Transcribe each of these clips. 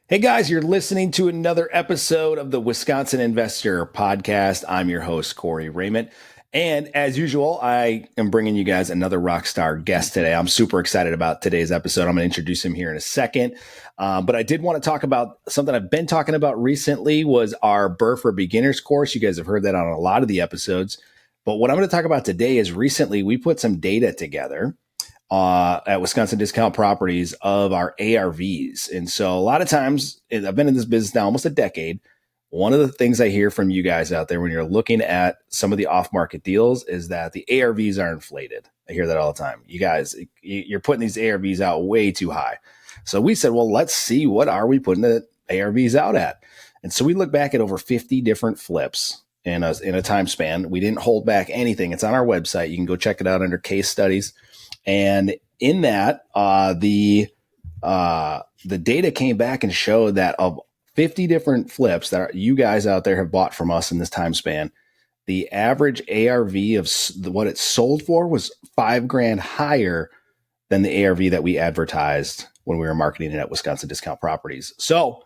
Hey guys, you're listening to another episode of the Wisconsin Investor Podcast. I'm your host, Corey Raymond. And as usual, I am bringing you guys another rock star guest today. I'm super excited about today's episode. I'm going to introduce him here in a second. But I did want to talk about something I've been talking about recently was our Burr for Beginners course. You guys have heard that on a lot of the episodes. But what I'm going to talk about today is recently we put some data together at Wisconsin Discount Properties of our ARVs. And so a lot of times, I've been in this business now almost a decade. One of the things I hear from you guys out there when you're looking at some of the off-market deals is that the ARVs are inflated. I hear that all the time. You guys, you're putting these ARVs out way too high. So we said, well, let's see, what are we putting the ARVs out at? And so we look back at over 50 different flips in a time span. We didn't hold back anything. It's on our website. You can go check it out under case studies. And in that, the data came back and showed that of 50 different flips that you guys out there have bought from us in this time span, the average ARV of what it sold for was $5,000 higher than the ARV that we advertised when we were marketing it at Wisconsin Discount Properties. So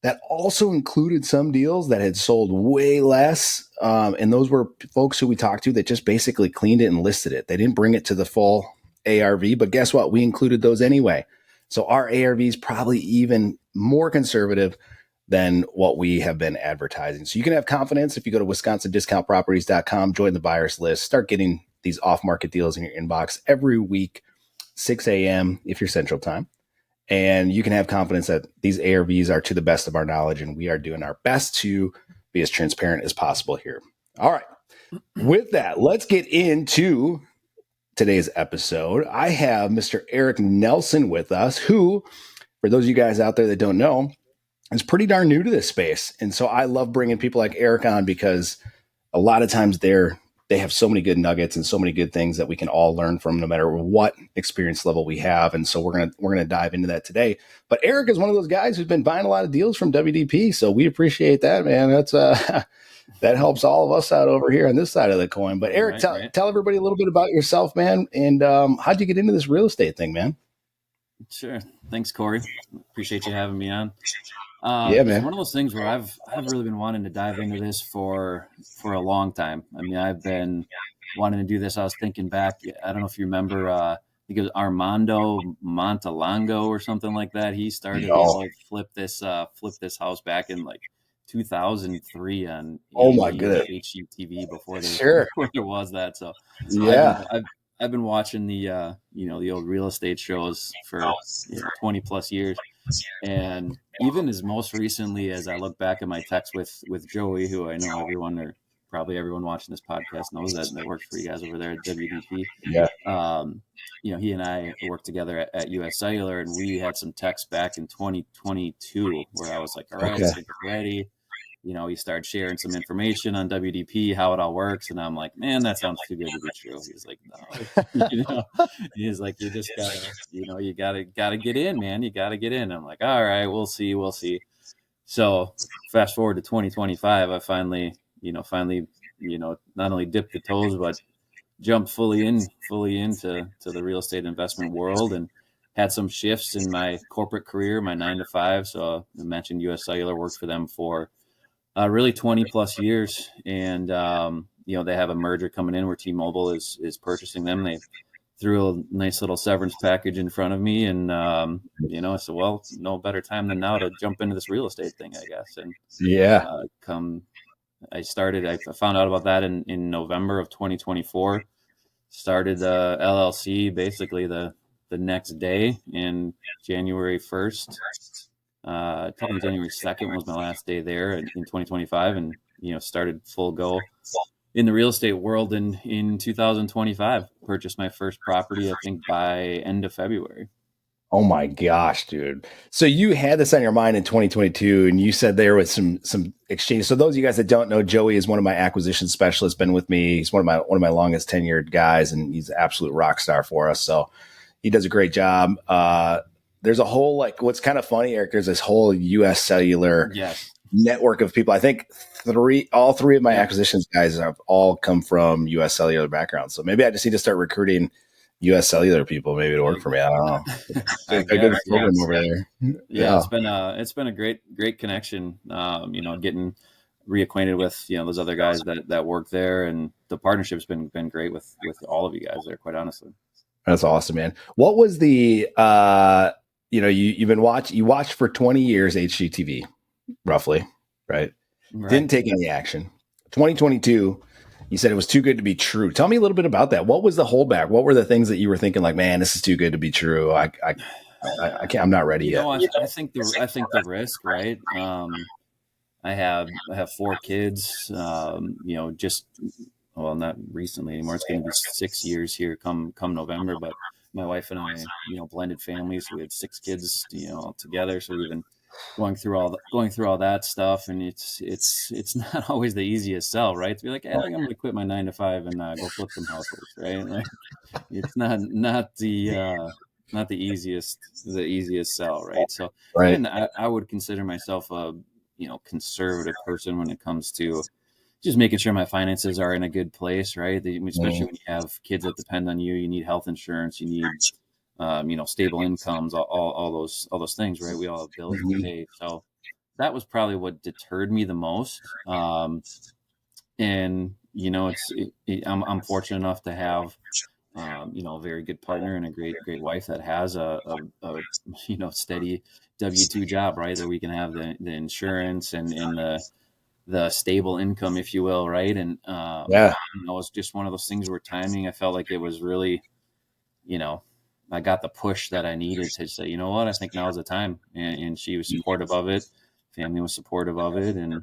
that also included some deals that had sold way less. And those were folks who we talked to that just basically cleaned it and listed it. They didn't bring it to the full ARV, but guess what? We included those anyway. So our ARV is probably even more conservative than what we have been advertising. So you can have confidence if you go to wisconsindiscountproperties.com, join the buyers list, start getting these off-market deals in your inbox every week, 6 a.m. if you're Central Time. And you can have confidence that these ARVs are to the best of our knowledge, and we are doing our best to be as transparent as possible here. All right. With that, let's get into today's episode. I have Mr. Eric Nelson with us, who, for those of you guys out there that don't know, is pretty darn new to this space. And so I love bringing people like Eric on because a lot of times they have so many good nuggets and so many good things that we can all learn from, no matter what experience level we have. And so we're gonna dive into that today. But Eric is one of those guys who's been buying a lot of deals from WDP, so we appreciate that, man. That's that helps all of us out over here on this side of the coin. But Eric, tell everybody a little bit about yourself, man, and how'd you get into this real estate thing, man? Sure. Thanks, Corey. Appreciate you having me on. Yeah, man. It's one of those things where I've really been wanting to dive into this for a long time. I mean, I've been wanting to do this. I was thinking back. I don't know if you remember. I think it was Armando Montalongo or something like that. He started flip this house back in like 2003 on HGTV before there was that. So yeah, I've been watching the the old real estate shows for 20 plus years. And even as most recently as I look back at my text with Joey, who I know everyone watching this podcast knows that works for you guys over there at WDP. Yeah. He and I worked together at US Cellular, and we had some texts back in 2022 where I was like, all right, it's ready. He started sharing some information on WDP, how it all works. And I'm like, man, that sounds too good to be true. He's like, no, he's like, you just gotta, you gotta get in, man. You gotta get in. I'm like, all right, we'll see. So fast forward to 2025, I finally, not only dipped the toes, but jumped fully into the real estate investment world, and had some shifts in my corporate career, my 9 to 5. So I mentioned US Cellular, worked for them for really 20 plus years. And, they have a merger coming in where T-Mobile is purchasing them. They threw a nice little severance package in front of me. And, I said, well, no better time than now to jump into this real estate thing, I guess. And I found out about that in November of 2024, started the LLC basically the next day, in January 1st. Probably January 2nd was my last day there in 2025, and started full go in the real estate world in 2025. Purchased my first property, I think, by end of February. Oh my gosh, dude! So you had this on your mind in 2022, and you said there was some exchange. So those of you guys that don't know, Joey is one of my acquisition specialists. Been with me. He's one of my longest tenured guys, and he's an absolute rock star for us. So he does a great job. There's a whole, what's kind of funny, Eric, there's this whole US Cellular network of people. I think all three of my acquisitions guys have all come from US Cellular backgrounds. So maybe I just need to start recruiting US Cellular people maybe to work for me. I don't know. I A good guess, yeah. program over there. Yeah, Yeah, it's been a great connection. Getting reacquainted with those other guys that work there, and the partnership's been great with all of you guys there. Quite honestly, that's awesome, man. What was the you've been you watched for 20 years HGTV roughly, right? right? Didn't take any action. 2022, you said it was too good to be true. Tell me a little bit about that. What was the holdback? What were the things that you were thinking like, man, this is too good to be true? I can't. I'm not ready yet. I think the risk, right? I have four kids. Just well, not recently anymore. It's going to be 6 years here come November. But my wife and I, blended families. We had six kids, together. So we've been going through all that stuff, and it's not always the easiest sell, right? To be like, hey, I think I'm going to quit my 9 to 5 and go flip some houses, right? Like, it's not the easiest sell, right? So, Right. and I would consider myself a conservative person when it comes to just making sure my finances are in a good place, right? Especially when you have kids that depend on you, you need health insurance, you need stable incomes, all those things, right? We all have bills to pay, so that was probably what deterred me the most. And I'm fortunate enough to have a very good partner and a great wife that has a steady W-2 job, right? That we can have the insurance and the stable income, if you will, right? And Yeah. it's just one of those things where timing. I felt like it was really, I got the push that I needed to say, you know what, I think now's the time. And she was supportive of it. Family was supportive of it, and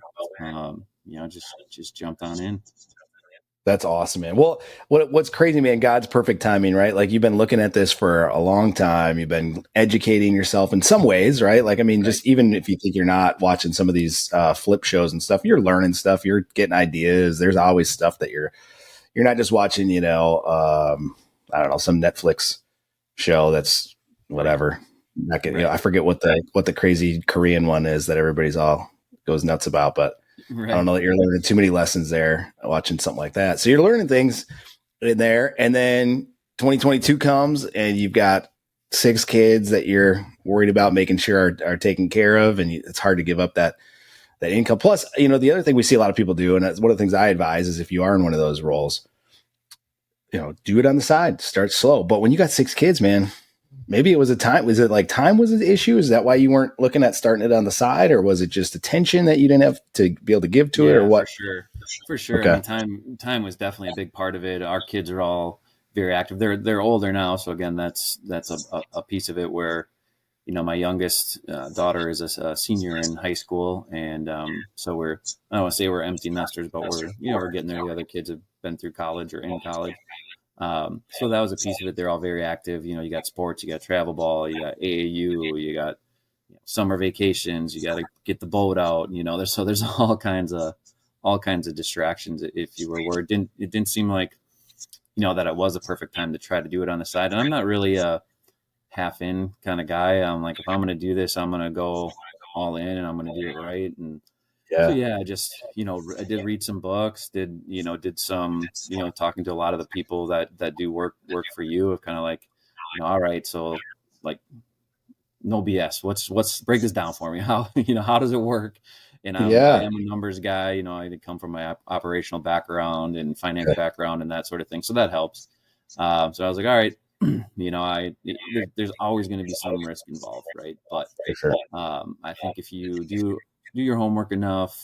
just jumped on in. That's awesome, man. Well, what's crazy, man, God's perfect timing, right? Like you've been looking at this for a long time. You've been educating yourself in some ways, right? Like, I mean, Right. just even if you think you're not watching some of these flip shows and stuff, you're learning stuff, you're getting ideas. There's always stuff that you're not just watching, I don't know, some Netflix show that's whatever. Right. I forget what the crazy Korean one is that everybody's all goes nuts about, but I don't Right. know that you're learning too many lessons there watching something like that. So you're learning things in there. And then 2022 comes and you've got six kids that you're worried about making sure are taken care of. And it's hard to give up that income. Plus, the other thing we see a lot of people do, and that's one of the things I advise is if you are in one of those roles, do it on the side, start slow. But when you got six kids, man, maybe it was time was the issue? Is that why you weren't looking at starting it on the side, or was it just attention that you didn't have to be able to give to it, or Yeah, what? for sure. I Okay. mean, time was definitely a big part of it. Our kids are all very active. They're older now, so again, that's a piece of it where my youngest daughter is a senior in high school, and so I don't want to say we're empty nesters, but we're getting there. The other kids have been through college or in college. So that was a piece of it. They're all very active. You got sports, you got travel ball, you got AAU, you got summer vacations, you got to get the boat out. There's all kinds of distractions, if you were. Where it didn't seem like that it was a perfect time to try to do it on the side. And I'm not really a half in kind of guy. I'm like, if I'm going to do this, I'm going to go all in, and I'm going to do it right. And so Yeah. yeah, I just I did read some books, did some talking to a lot of the people that do work for you, of kind of like all right, so like no BS. What's break this down for me? How how does it work? And I Yeah. am a numbers guy. I did come from my operational background and finance background and that sort of thing, so that helps. So I was like, all right, there's always going to be some risk involved, right? But For sure. I think if you do your homework enough,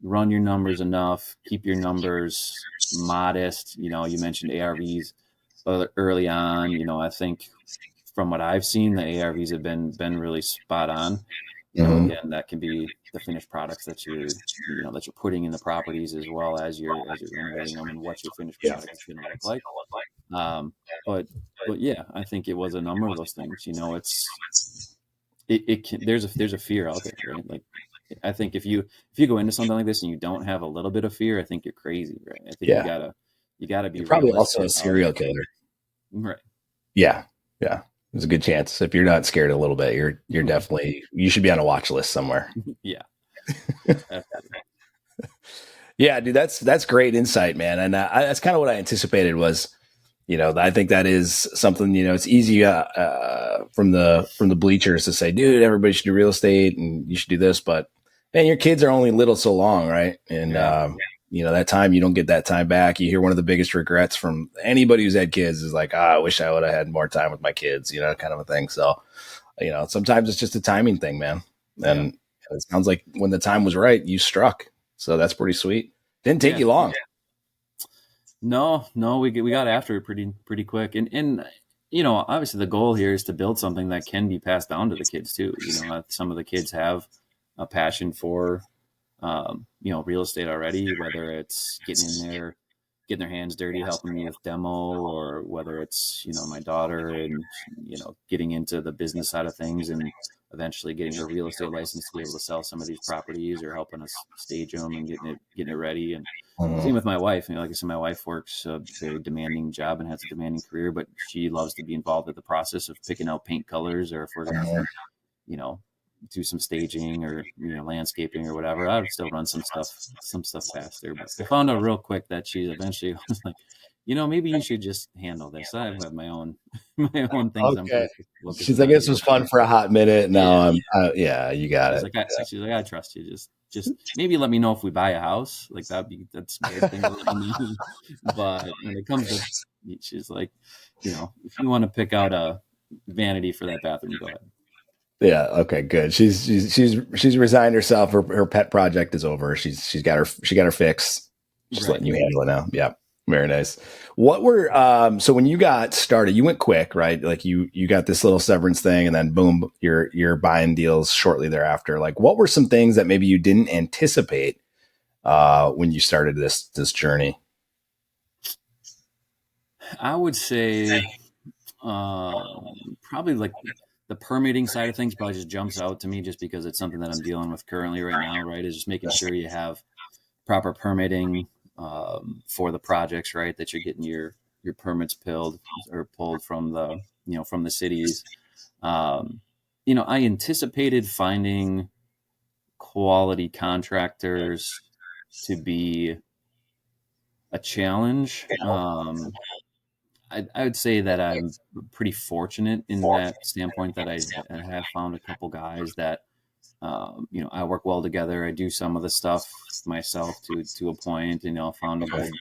run your numbers enough, keep your numbers modest. You mentioned ARVs early on. I think from what I've seen, the ARVs have been really spot on. Mm-hmm. Again, that can be the finished products that that you're putting in the properties, as well as you're renovating them, and what your finished Yeah. product is going to look like. Um, but yeah, I think it was a number of those things. It can, there's a fear out there, right? Like, I think if you go into something like this and you don't have a little bit of fear, I think you're crazy, right? I think Yeah. you gotta You're be probably also realistic a about serial it, killer. right? Yeah. Yeah. There's a good chance if you're not scared a little bit, you're definitely you should be on a watch list somewhere. Yeah, absolutely. Yeah, dude, that's great insight, man. And that's kind of what I anticipated was, I think that is something, it's easy from the bleachers to say, dude, everybody should do real estate and you should do this. But man, your kids are only little so long, right? And, Yeah. that time, you don't get that time back. You hear one of the biggest regrets from anybody who's had kids is like, I wish I would have had more time with my kids, kind of a thing. So, sometimes it's just a timing thing, man. Yeah. And it sounds like when the time was right, you struck. So that's pretty sweet. Didn't take Yeah. you long. No, we got after it pretty quick. And obviously the goal here is to build something that can be passed down to the kids too. Some of the kids have a passion for real estate already, whether it's getting their hands dirty, helping me with demo, or whether it's, my daughter and, getting into the business side of things and eventually getting her real estate license to be able to sell some of these properties or helping us stage them and getting it ready. And same with my wife. Like I said, my wife works a very demanding job and has a demanding career, but she loves to be involved in the process of picking out paint colors, or if we're going to, you know, do some staging or, landscaping or whatever. I would still run some stuff past there. But I found out real quick that she eventually was like, maybe you should just handle this. I have my own things I'm Okay. focusing She's like, on this here. was fun for a hot minute. Now you got She's it. like, I trust you. Just maybe let me know if we buy a house. Like that's a weird thing to let me know. But when it comes to, she's like, if you want to pick out a vanity for that bathroom, go ahead. Yeah. Okay. Good. She's resigned herself. Her pet project is over. She got her fix. Just Right. letting you handle it now. Yeah. Very nice. What were so when you got started, you went quick, right? Like you got this little severance thing, and then boom, you're buying deals shortly thereafter. Like, what were some things that maybe you didn't anticipate when you started this journey? I would say probably like the permitting side of things probably just jumps out to me just because it's something that I'm dealing with currently right now, right? Is just making sure you have proper permitting for the projects, right? That you're getting your permits pulled from the cities. I anticipated finding quality contractors to be a challenge. I would say that I'm pretty fortunate in that standpoint that I have found a couple guys that I work well together. I do some of the stuff myself to a point. Found a good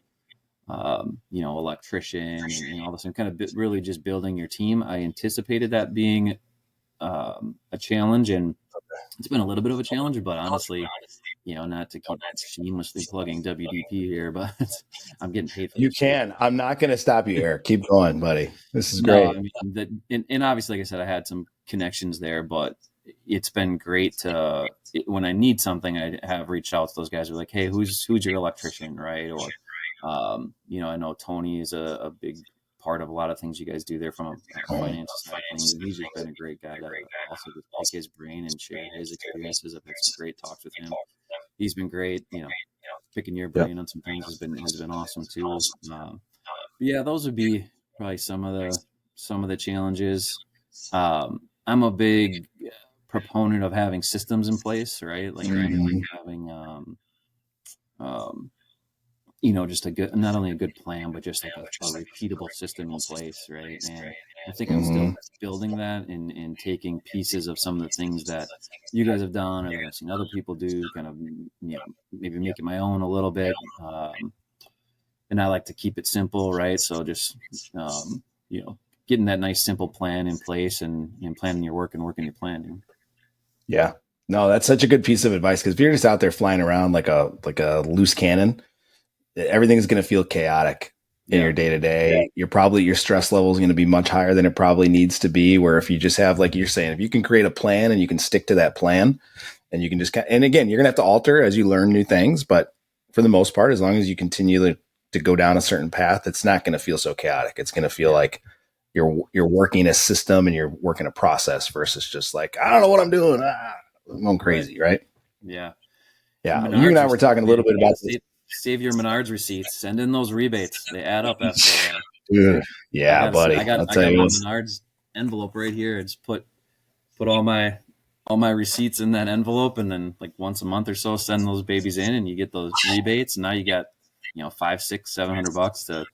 electrician and all this, and kind of really just building your team. I anticipated that being a challenge, and it's been a little bit of a challenge, but honestly, not to keep shamelessly plugging WDP here, but I'm getting paid for You this shit. can. I'm not going to stop you, Eric. Keep going, buddy. This is No, great. I mean and obviously, like I said, I had some connections there, but it's been great to when I need something, I have reached out to those guys who are like, hey, who's your electrician, right? Or I know Tony is a big part of a lot of things you guys do there from a financial side of things, and he's just been a great guy to also just pick his brain and share his experiences. I've had some great talks with him. He's been great. Picking your Yep. brain on some things has been awesome too. Yeah, those would be probably some of the challenges. I'm a big proponent of having systems in place, right? Like having um, just a good, not only a good plan, but just like a repeatable system in place, right? And I think I'm still building that and taking pieces of some of the things that you guys have done or that I've seen other people do, kind of maybe make it my own a little bit. And I like to keep it simple, right? So just getting that nice simple plan in place and planning your work and working your plan. Yeah. No, that's such a good piece of advice because if you're just out there flying around like a loose cannon, everything's going to feel chaotic in your day to day. Your stress level is going to be much higher than it probably needs to be. Where if you just have, like you're saying, if you can create a plan and you can stick to that plan, and you can just, and again, you're going to have to alter as you learn new things, but for the most part, as long as you continue to go down a certain path, it's not going to feel so chaotic. It's going to feel like you're working a system and you're working a process versus just like, I don't know what I'm doing. I'm going crazy, right? Yeah. Yeah. You and Menards I were talking a little bit about this. Save your Menards receipts. Send in those rebates. They add up after a while. Dude, yeah, buddy. I got I'll tell you my what. Menards envelope right here. I just put all my receipts in that envelope, and then like once a month or so, send those babies in, and you get those rebates. And now you got $500, $600, $700 to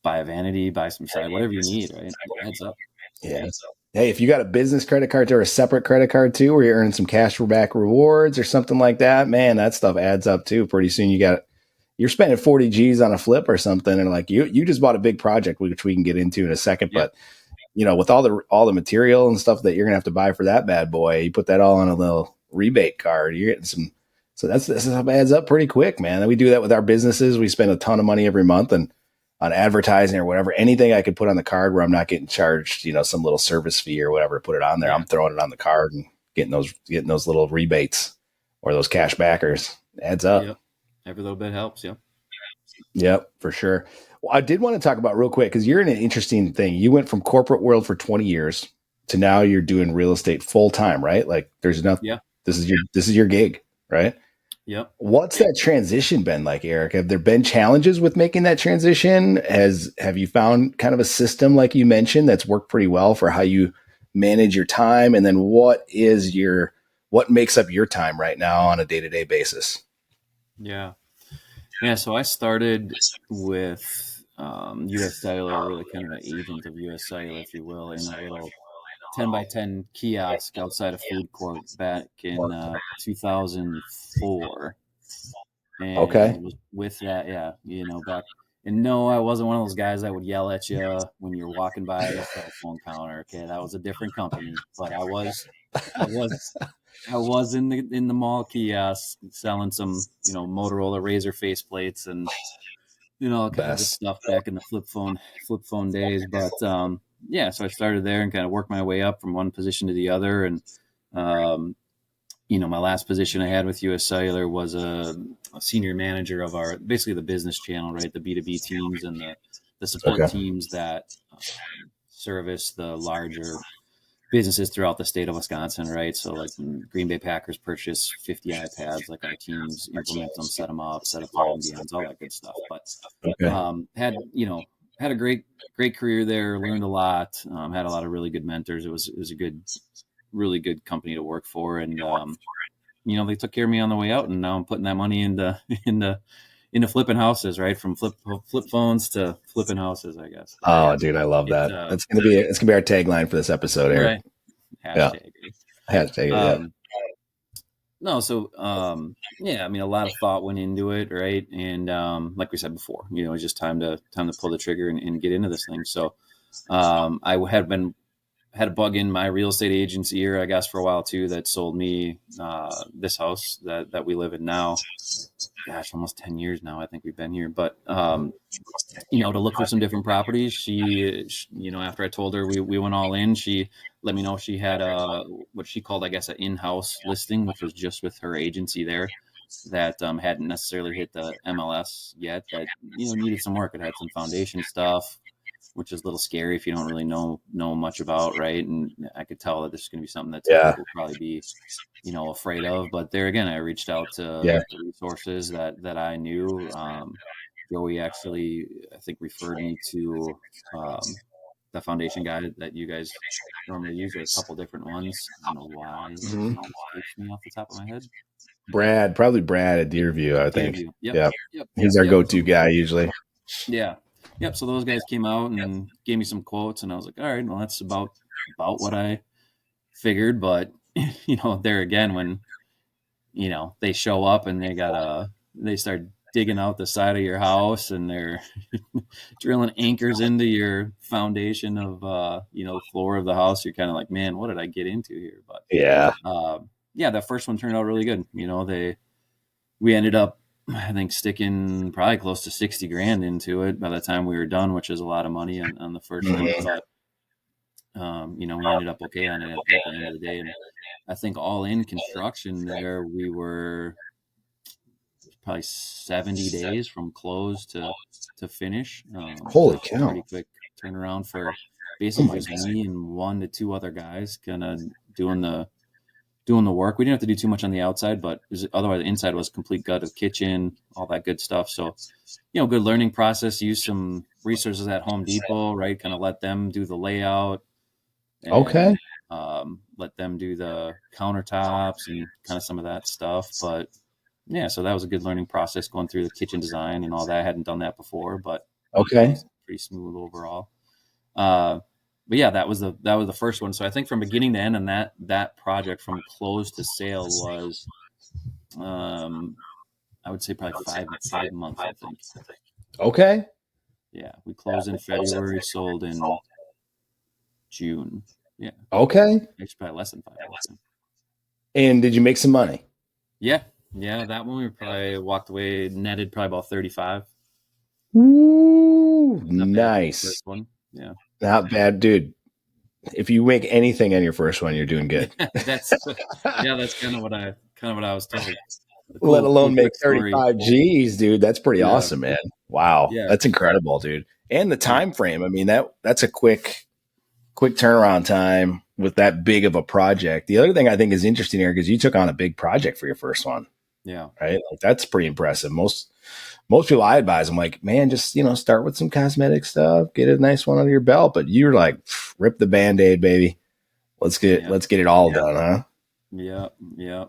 buy a vanity, buy some side, whatever you need, right? It adds up. Yeah. Hey, if you got a business credit card or a separate credit card too, where you're earning some cash for back rewards or something like that, man, that stuff adds up too. Pretty soon you're spending 40 G's on a flip or something. And like you just bought a big project, which we can get into in a second. Yep. But with all the material and stuff that you're gonna have to buy for that bad boy, you put that all on a little rebate card. You're getting some. So this stuff adds up pretty quick, man. And we do that with our businesses. We spend a ton of money every month and on advertising or whatever. Anything I could put on the card where I'm not getting charged, some little service fee or whatever to put it on there. Yeah. I'm throwing it on the card and getting those little rebates or those cash backers. It adds up. Yep. Every little bit helps. Yep. Yep, for sure. Well, I did want to talk about real quick because you're in an interesting thing. You went from corporate world for 20 years to now you're doing real estate full time, right? Like there's nothing. Yeah. This is your gig, right? Yep. What's that transition been like, Eric? Have there been challenges with making that transition? Have you found kind of a system like you mentioned that's worked pretty well for how you manage your time? And then what makes up your time right now on a day-to-day basis? Yeah. Yeah. So I started with US Cellular, really kind of an agent of US Cellular, if you will, in a little 10 by 10 kiosk outside of food court back in 2004. And Okay. with that, back. And no, I wasn't one of those guys that would yell at you when you're walking by a cell phone counter. Okay, that was a different company, but I was in the mall kiosk selling some Motorola Razor face plates and all kind of good stuff back in the flip phone days. But so I started there and kind of worked my way up from one position to the other. And my last position I had with US Cellular was a senior manager of basically the business channel, right? The B2B teams and the support teams that service the larger businesses throughout the state of Wisconsin, right? So like Green Bay Packers purchase 50 iPads, like our teams implement them, set them up, set up all beyonds, all that good stuff. But had a great career there, learned a lot, had a lot of really good mentors. It was a really good company to work for. And, they took care of me on the way out, and now I'm putting that money into flipping houses, right? From flip phones to flipping houses, I guess. Oh, dude, I love that. It's gonna be our tagline for this episode, Eric. Right. Hashtag. Hashtag. No, so a lot of thought went into it, right? And like we said before, it's just time to pull the trigger and get into this thing. So I had a bug in my real estate agent's ear, I guess, for a while too, that sold me this house that we live in now. Gosh, almost 10 years now, I think we've been here. But, to look for some different properties, she after I told her we went all in, she let me know she had what she called, I guess, an in-house listing, which was just with her agency there that hadn't necessarily hit the MLS yet, that, needed some work. It had some foundation stuff, which is a little scary if you don't really know much about, right? And I could tell that this is going to be something that people will probably be, afraid of. But there again, I reached out to the resources that I knew. Joey actually, I think, referred me to the foundation guy that you guys normally use. There's a couple different ones. I don't know why it escapes me off the top of my head. Probably Brad at Deerview, I think. Yep. He's our go-to guy usually. Yeah. Yep. So those guys came out and gave me some quotes, and I was like, all right, well, that's about what I figured. But, there again, when, they show up and they start digging out the side of your house and they're drilling anchors into your foundation of, the floor of the house, you're kind of like, man, what did I get into here? But that first one turned out really good. We ended up, I think, sticking probably close to 60 grand into it by the time we were done, which is a lot of money on the first one. But, we ended up okay on it at the end of the day. And I think all in construction there, we were probably 70 days from close to finish. Holy cow. Pretty quick turnaround for basically just me and 1 to 2 other guys kind of doing the work. We didn't have to do too much on the outside, but otherwise the inside was complete gut of kitchen, all that good stuff. So, good learning process. Use some resources at Home Depot, right? Kind of let them do the layout. And, let them do the countertops and kind of some of that stuff. But so that was a good learning process going through the kitchen design and all that. I hadn't done that before, but pretty smooth overall. But yeah, that was the first one. So I think from beginning to end, and that project from close to sale was, I would say probably 5 months. I think. Okay. Yeah, we closed in February, sold in June. Yeah, Okay. it's probably less than 5 months. And did you make some money? Yeah, yeah, that one we probably walked away netted probably about 35. Ooh, Not bad for the nice. first one. Yeah, Not bad, dude. If you make anything on your first one, you're doing good. that's yeah, that's kind of what I was told. The Let cool alone make quick story. 35 G's, dude. That's pretty Yeah, awesome, man. Wow. yeah, That's incredible, dude. And the yeah, time frame. I mean, that's a quick turnaround time with that big of a project. The other thing I think is interesting here, because you took on a big project for your first one, yeah, right? Like that's pretty impressive. Most people I advise, I'm like, man, just start with some cosmetic stuff, get a nice one under your belt. But you're like, rip the Band-Aid, baby. yeah, Let's get it all done, huh? yeah, yeah,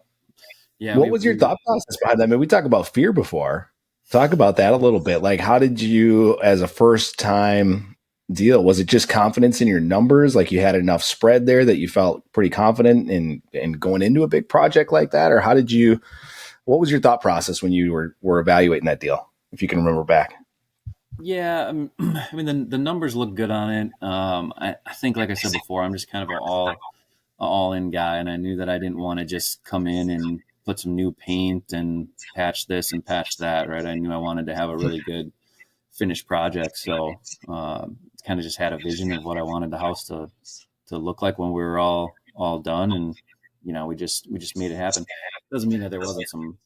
yeah. What was your thought process behind that? I mean, we talked about fear before. Talk about that a little bit. Like, how did you, as a first time deal, was it just confidence in your numbers? Like you had enough spread there that you felt pretty confident in going into a big project like that? Or what was your thought process when you were evaluating that deal? If you can remember back. Yeah, I mean the numbers look good on it. I think, like I said before, I'm just kind of all in guy, and I knew that I didn't want to just come in and put some new paint and patch this and patch that. Right? I knew I wanted to have a really good finished project, so kind of just had a vision of what I wanted the house to look like when we were all done, and we just made it happen. Doesn't mean that there wasn't some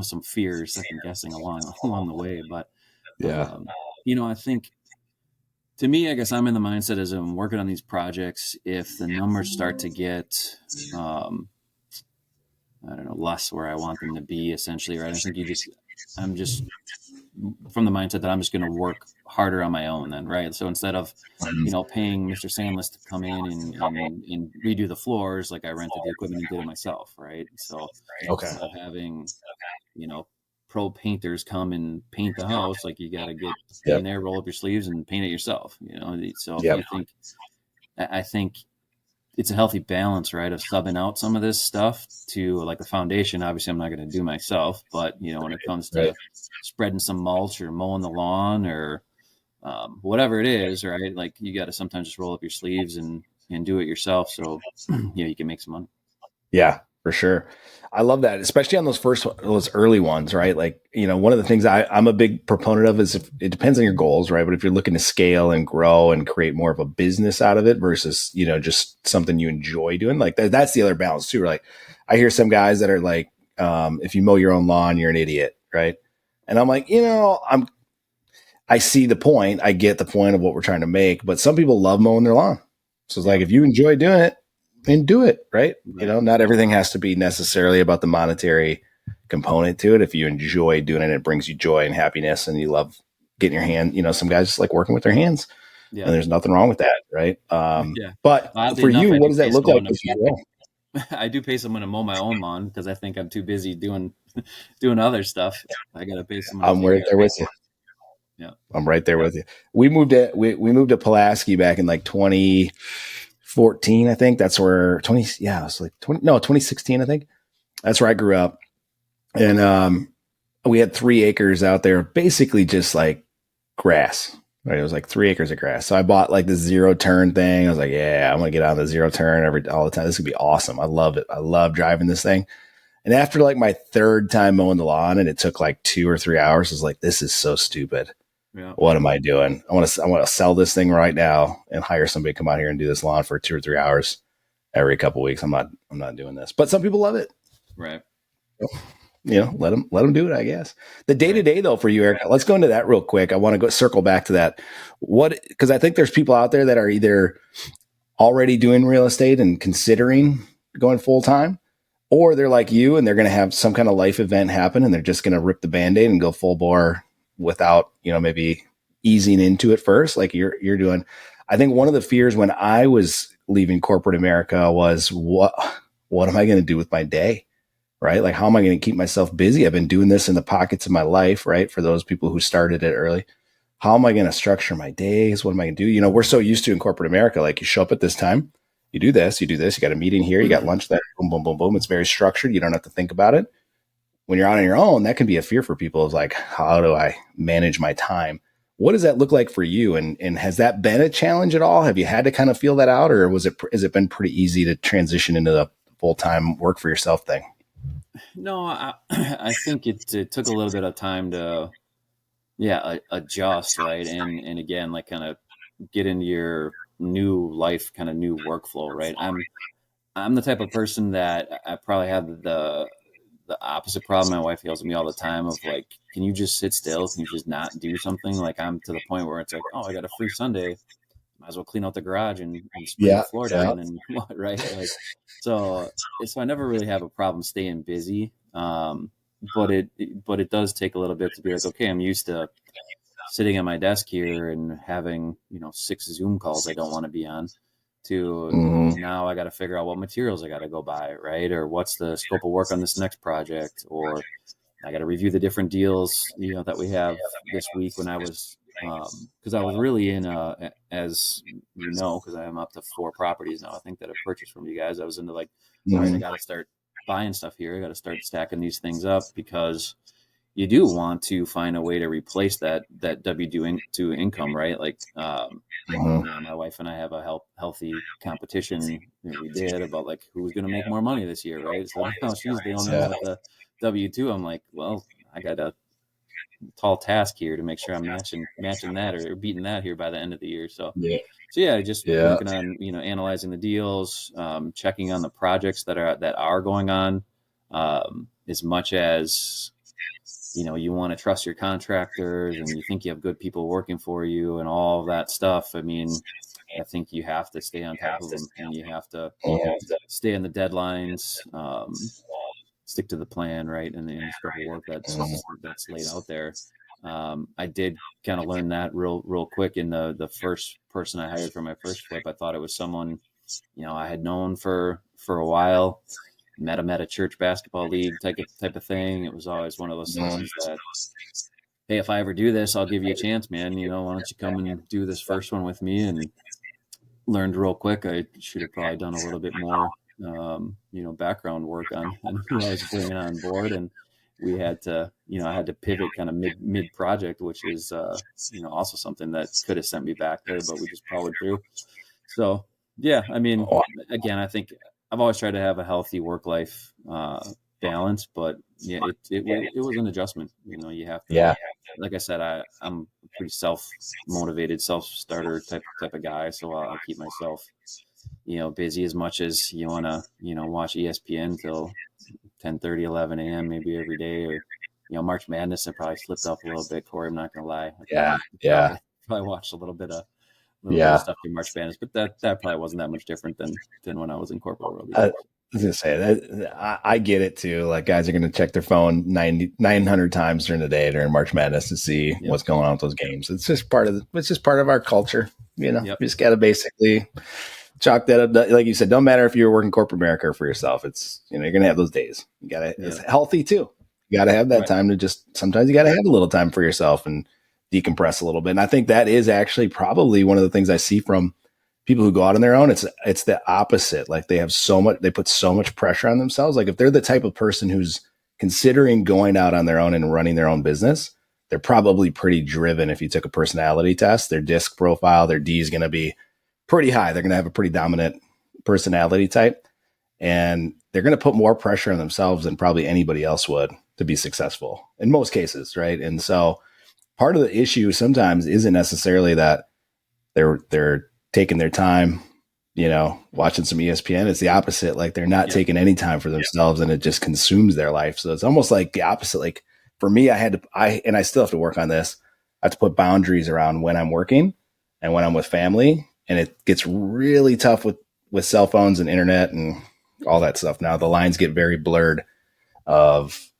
some fear, second guessing along the way, but Yeah. um, I think, to me, I guess I'm in the mindset as I'm working on these projects. If the numbers start to get, I don't know, less where I want them to be, essentially, right? I think I'm just from the mindset that I'm just going to work harder on my own then, right? So instead of, paying Mr. Sandless to come in and redo the floors, like I rented the equipment and did it myself, right? So Okay. instead of having, you know, pro painters come and paint the house, like you got to get in Yep. there, roll up your sleeves and paint it yourself, So if Yep. you think, I think it's a healthy balance, right, of subbing out some of this stuff to like the foundation. Obviously, I'm not going to do myself, but when it comes Right. to spreading some mulch or mowing the lawn or whatever it is, right? Like you got to sometimes just roll up your sleeves and do it yourself, so you can make some money. Yeah, for sure. I love that, especially on those early ones, right? Like, one of the things I'm a big proponent of is it depends on your goals, right? But if you're looking to scale and grow and create more of a business out of it versus, just something you enjoy doing, like that's the other balance too. Like I hear some guys that are like, if you mow your own lawn, you're an idiot, right? And I'm like, I see the point. I get the point of what we're trying to make, but some people love mowing their lawn. So it's like, if you enjoy doing it, then do it, right? Right. Not everything has to be necessarily about the monetary component to it. If you enjoy doing it, it brings you joy and happiness and you love getting your hand, some guys just like working with their hands Yeah. and there's nothing wrong with that. Right. Yeah. But Oddly for enough, you, I what do does pay that look like? someone I do pay someone to mow my own lawn because I think I'm too busy doing other stuff. I got to pay someone. I'm right there with you. Yeah. I'm right there with you. We moved to Pulaski back in like 2014, I think. That's where 2016, I think. That's where I grew up. And we had 3 acres out there, basically just like grass. Right? It was like 3 acres of grass. So I bought like the 0-turn thing. I was like, yeah, I'm gonna get on the 0-turn all the time. This would be awesome. I love it. I love driving this thing. And after like my 3rd time mowing the lawn, and it took like 2 or 3 hours, I was like, this is so stupid. Yeah. What am I doing? I want to sell this thing right now and hire somebody to come out here and do this lawn for 2 or 3 hours every couple of weeks. I'm not doing this, but some people love it. Right. Let them do it, I guess. The day to day though for you, Eric, let's go into that real quick. I want to circle back to that. Because I think there's people out there that are either already doing real estate and considering going full time, or they're like you and they're going to have some kind of life event happen and they're just going to rip the Band-Aid and go full bore without, maybe easing into it first, like you're doing. I think one of the fears when I was leaving corporate America was what am I going to do with my day? Right? Like, how am I going to keep myself busy? I've been doing this in the pockets of my life, right? For those people who started it early, how am I going to structure my days? What am I going to do? You know, we're so used to in corporate America, like you show up at this time, you do this, you do this, you got a meeting here, you got lunch, that boom, boom, boom, boom. It's very structured. You don't have to think about it. When you're out on your own, that can be a fear for people, is like, how do I manage my time? What does that look like for you? And has that been a challenge at all? Have you had to kind of feel that out, or has it been pretty easy to transition into the full-time work for yourself thing? No, I think it took a little bit of time to, adjust, right? And again, like kind of get into your new life, kind of new workflow, right? I'm the type of person that I probably have the opposite problem. My wife yells at me all the time of like, can you just sit still? Can you just not do something? Like I'm to the point where it's like, oh, I got a free Sunday. Might as well clean out the garage and spray the Yeah, floor yeah. down and what, right? Like, so I never really have a problem staying busy. But it does take a little bit to be like, okay, I'm used to sitting at my desk here and having, 6 Zoom calls I don't want to be on, to Mm-hmm. now I got to figure out what materials I got to go buy, right? Or what's the scope of work on this next project, or I got to review the different deals, that we have this week. When I was, because I was really in, as because I am up to 4 properties now, I think, that I've purchased from you guys. I was into like, all right, I Mm-hmm. got to start buying stuff here. I got to start stacking these things up, because you do want to find a way to replace that W2 income, right? Like, Mm-hmm. my wife and I have a healthy competition that we did about like who's going to make more money this year, right? So now she's the only one Yeah. with the W2. I'm like, well, I got a tall task here to make sure I'm matching that, or beating that here by the end of the year. Yeah. So yeah, just Yeah. working on, analyzing the deals, checking on the projects that are going on, as much as you want to trust your contractors and you think you have good people working for you and all of that stuff. I mean, I think you have to stay on top of them, and you have to stay on the deadlines, stick to the plan, right? And the scope of work that's laid out there. I did kind of learn that real quick in the first person I hired for my first flip. I thought it was someone, I had known for a while, met him at a church basketball league type of thing. It was always one of those Mm-hmm. things that, hey, if I ever do this, I'll give you a chance, man. Why don't you come and do this first one with me? And learned real quick. I should have probably done a little bit more, background work on who I was bringing on board. And we had to, I had to pivot kind of mid project, which is, also something that could have sent me back there, but we just powered through. So yeah, I mean, again, I think I've always tried to have a healthy work life balance, but yeah, it was an adjustment. You have to, Yeah. like I said, I'm a pretty self motivated, self starter type of guy, so I'll keep myself, busy as much as you want to, watch ESPN till 10:30, 11 a.m. maybe every day, or March Madness. I probably slipped up a little bit, Corey. I'm not gonna lie. I Yeah. probably Yeah. probably probably watched a little bit of Yeah. stuff in March Madness, but that probably wasn't that much different than when I was in corporate world I either. was gonna say that I get it too. Like guys are gonna check their phone 900 times during the day during March Madness to see Yep. what's going on with those games. It's just part of our culture. Yep. You just gotta basically chalk that up. Like you said, don't matter if you're working corporate America or for yourself. It's you're gonna have those days. It's Yeah. healthy too. You gotta have that Right. time to just sometimes you gotta have a little time for yourself and decompress a little bit. And I think that is actually probably one of the things I see from people who go out on their own. It's the opposite. Like they put so much pressure on themselves. Like if they're the type of person who's considering going out on their own and running their own business, they're probably pretty driven. If you took a personality test, their disc profile, their D is going to be pretty high. They're going to have a pretty dominant personality type, and they're going to put more pressure on themselves than probably anybody else would to be successful in most cases, right? And so part of the issue sometimes isn't necessarily that they're taking their time, watching some ESPN. It's the opposite. Like they're not Yep. taking any time for themselves, and it just consumes their life. So it's almost like the opposite. Like for me, I still have to work on this. I have to put boundaries around when I'm working and when I'm with family. And it gets really tough with cell phones and internet and all that stuff. Now the lines get very blurred of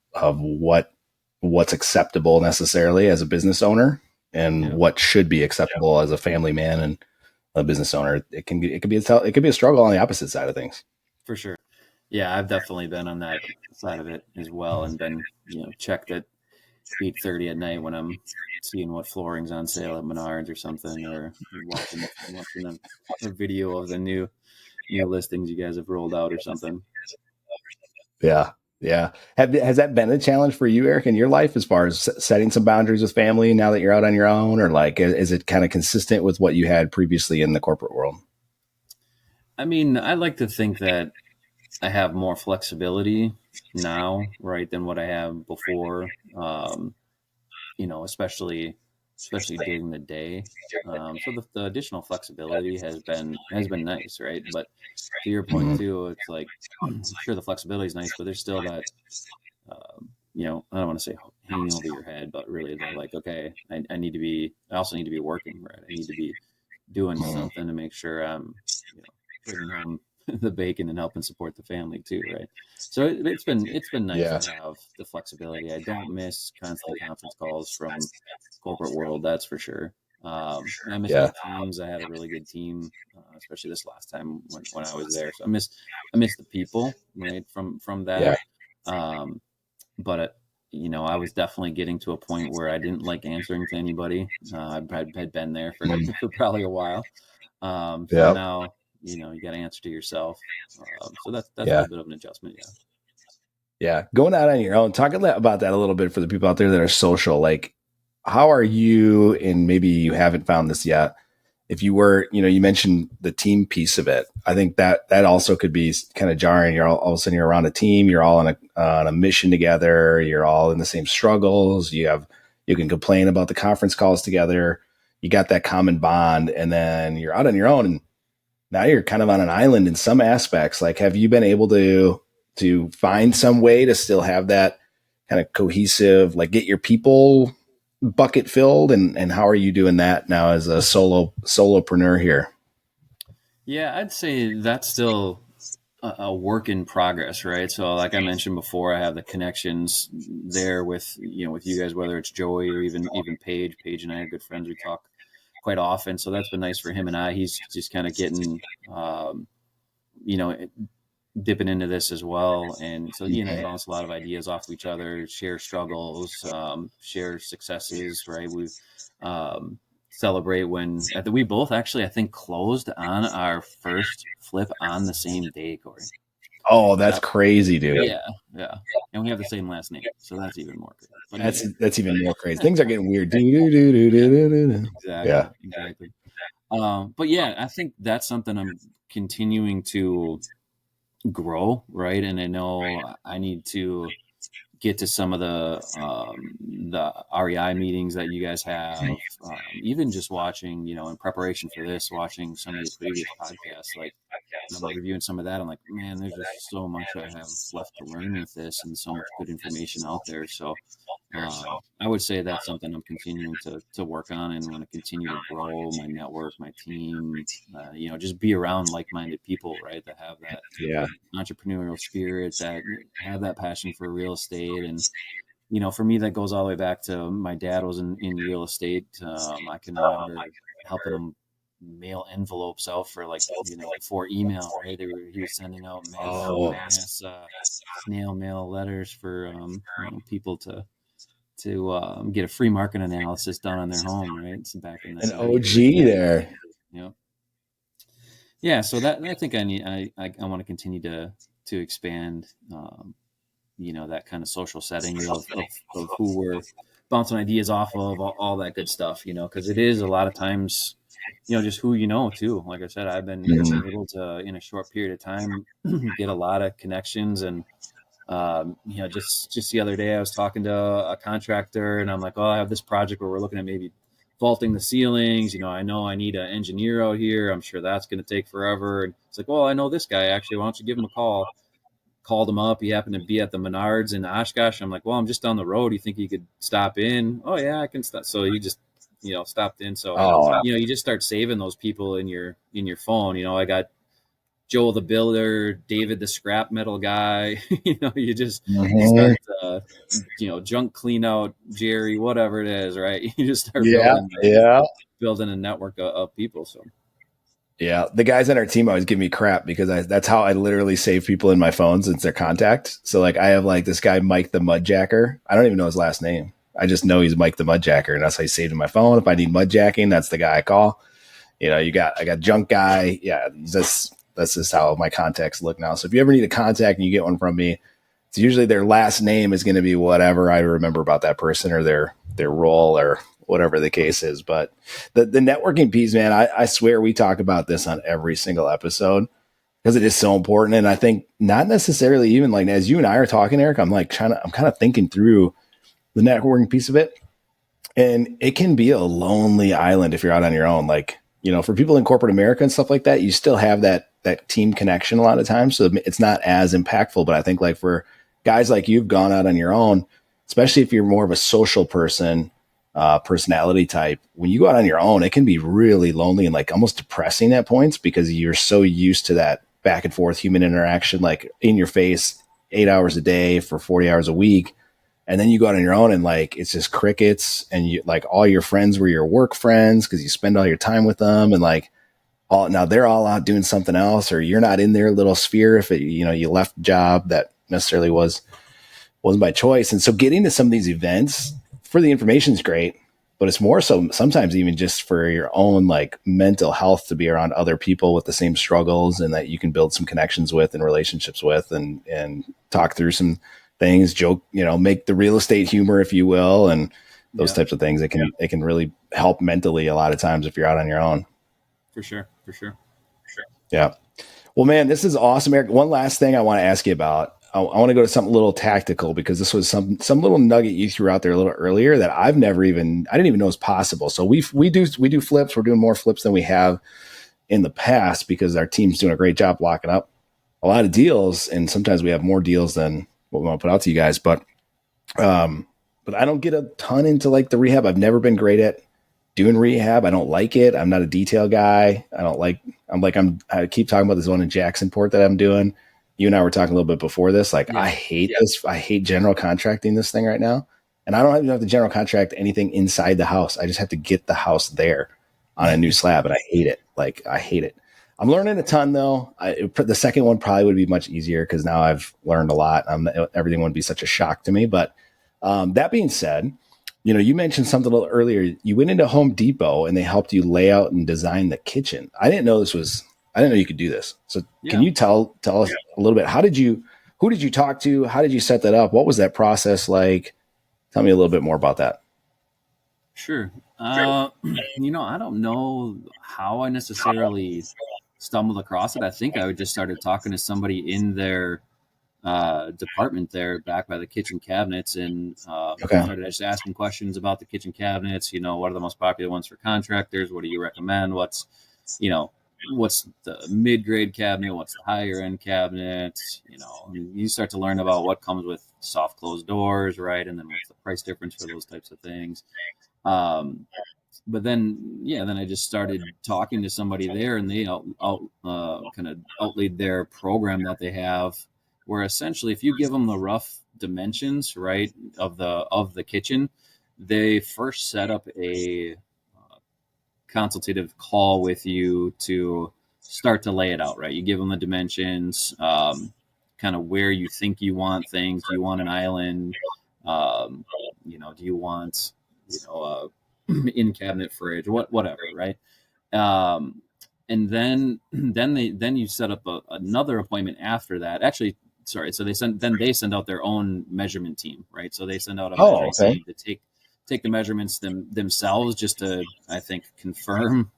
what's acceptable necessarily as a business owner and Yep. what should be acceptable as a family man and a business owner. It could be a struggle on the opposite side of things. For sure. Yeah, I've definitely been on that side of it as well, and been, checked it. 8:30 at night when I'm seeing what flooring's on sale at Menards or something, or watching a video of the new listings you guys have rolled out or something. Yeah. Yeah. Has that been a challenge for you, Eric, in your life as far as setting some boundaries with family now that you're out on your own, or like, is it kind of consistent with what you had previously in the corporate world? I mean, I like to think that I have more flexibility now, right, than what I have before. Especially during the day. So the additional flexibility has been nice, right? But to your point Mhm. too, it's like sure the flexibility is nice, but there's still that I don't want to say hanging over your head, but really they're like, okay, I also need to be working, right? I need to be doing Mhm. something to make sure I'm, bringing home the bacon and helping support the family too, right? So it's been nice Yeah. to have the flexibility. I don't miss constant conference calls from corporate world, that's for sure. I miss my Yeah. teams. I had a really good team, especially this last time when I was there. So I miss the people, right, from Yeah. that. Um, but I was definitely getting to a point where I didn't like answering to anybody. I had been there for Mhm. for probably a while. So Yeah. now you got to answer to yourself. So that's a Yeah. little bit of an adjustment, yeah. Yeah. Going out on your own, talk about that a little bit for the people out there that are social. Like, how are you, and maybe you haven't found this yet, if you were, you mentioned the team piece of it. I think that also could be kind of jarring. You're all of a sudden you're around a team, you're all on a mission together, you're all in the same struggles. You can complain about the conference calls together. You got that common bond, and then you're out on your own, and now you're kind of on an island in some aspects. Like, have you been able to find some way to still have that kind of cohesive, like get your people bucket filled, and how are you doing that now as a solopreneur here? Yeah, I'd say that's still a work in progress, right? So, like I mentioned before, I have the connections there with you guys, whether it's Joey or even Paige. Paige and I are good friends. We talk quite often, so that's been nice for him and I. He's just kind of getting, you know, dipping into this as well, and so he and I bounce a lot of ideas off of each other, share struggles, share successes, right? We celebrate we both actually I think closed on our first flip on the same day, Corey. Oh, So that's crazy, dude. yeah, yeah, and we have the same last name, so that's even more crazy. But anyway, That's even more crazy. Things are getting weird. Do, do, do, do, yeah, do, do, do. Yeah. exactly. But yeah, I think that's something I'm continuing to grow, right? And I know I need to get to some of the REI meetings that you guys have. Even just watching, in preparation for this, watching some of your previous podcasts, like I'm reviewing some of that. I'm like, man, there's just so much I have left to learn with this, and so much good information out there. So I would say that's something I'm continuing to work on, and want to continue to grow my network, my team. Just be around like-minded people, right? That have that Yeah. entrepreneurial spirit, that have that passion for real estate. And for me, that goes all the way back to my dad was in real estate. I can remember helping him mail envelopes out for, like, before email, right? He was sending out Oh, mass snail mail letters for people to get a free market analysis done on their home, right? So back in the an early OG there. yeah. So that I think I want to continue to expand, that kind of social setting of who we're bouncing ideas off of, all that good stuff, because it is a lot of times, just who too. Like I said, I've been Mhm. able to, in a short period of time, get a lot of connections. And just the other day I was talking to a contractor, and I'm like, oh, I have this project where we're looking at maybe vaulting the ceilings. I know I need an engineer out here. I'm sure that's going to take forever. And it's like, well, I know this guy actually. Why don't you give him a call? Called him up. He happened to be at the Menards in Oshkosh. I'm like, well, I'm just down the road. You think you could stop in? Oh yeah, I can stop. So he just, stopped in. So, Oh, you just start saving those people in your phone. I got Joel the builder, David the scrap metal guy. You just mhm. start, junk clean out, Jerry, whatever it is, right? You just start Yeah, building yeah, building a network of people. So yeah. The guys on our team always give me crap because that's how I literally save people in my phone since their contact. So like I have like this guy Mike the Mudjacker. I don't even know his last name. I just know he's Mike the Mudjacker, and that's how he saved my phone. If I need mudjacking, that's the guy I call. I got junk guy. Yeah, that's just how my contacts look now. So if you ever need a contact and you get one from me, it's usually their last name is going to be whatever I remember about that person or their role or whatever the case is. But the networking piece, man, I swear we talk about this on every single episode because it is so important. And I think not necessarily even like as you and I are talking, Eric, I'm kind of thinking through the networking piece of it. And it can be a lonely island if you're out on your own. Like, for people in corporate America and stuff like that, you still have that team connection a lot of times. So it's not as impactful. But I think like for guys like you've gone out on your own, especially if you're more of a social person, personality type, when you go out on your own, it can be really lonely and like almost depressing at points because you're so used to that back and forth human interaction, like in your face, 8 hours a day for 40 hours a week. And then you go out on your own and like, it's just crickets and you like all your friends were your work friends because you spend all your time with them and like now they're all out doing something else or you're not in their little sphere. If you left a job that necessarily wasn't by choice. And so getting to some of these events for the information is great, but it's more so sometimes even just for your own like mental health to be around other people with the same struggles and that you can build some connections with and relationships with and talk through some things, joke, make the real estate humor, if you will, and those types of things. It can really help mentally a lot of times if you're out on your own. For sure. Yeah. Well, man, this is awesome, Eric. One last thing I want to ask you about. I want to go to something a little tactical because this was some little nugget you threw out there a little earlier that I didn't even know was possible. So we do flips. We're doing more flips than we have in the past because our team's doing a great job locking up a lot of deals. And sometimes we have more deals than what we want to put out to you guys. But I don't get a ton into like the rehab. I've never been great at doing rehab. I don't like it. I'm not a detail guy. I keep talking about this one in Jacksonport that I'm doing. You and I were talking a little bit before this. Like, I hate this. I hate general contracting this thing right now. And I don't even have to general contract anything inside the house. I just have to get the house there on a new slab. And I hate it. Like, I hate it. I'm learning a ton though. The second one probably would be much easier because now I've learned a lot. Everything wouldn't be such a shock to me. But that being said, you mentioned something a little earlier. You went into Home Depot and they helped you lay out and design the kitchen. I didn't know you could do this. So can you tell us a little bit? Who did you talk to? How did you set that up? What was that process like? Tell me a little bit more about that. Sure. I don't know how I necessarily stumbled across it. I think I just started talking to somebody in their department there back by the kitchen cabinets and started just asking questions about the kitchen cabinets. What are the most popular ones for contractors? What do you recommend? What's the mid-grade cabinet? What's the higher end cabinet? You start to learn about what comes with soft closed doors, right? And then what's the price difference for those types of things. But then I just started talking to somebody there and they kind of outlaid their program that they have where essentially if you give them the rough dimensions, right, of the kitchen, they first set up a consultative call with you to start to lay it out, right? You give them the dimensions, kind of where you think you want things. Do you want an island? Do you want, in cabinet fridge, whatever, right? And then you set up another appointment after that. Actually, sorry. So they send out their own measurement team, right? So they send out a measuring team to take the measurements themselves just to, I think, confirm,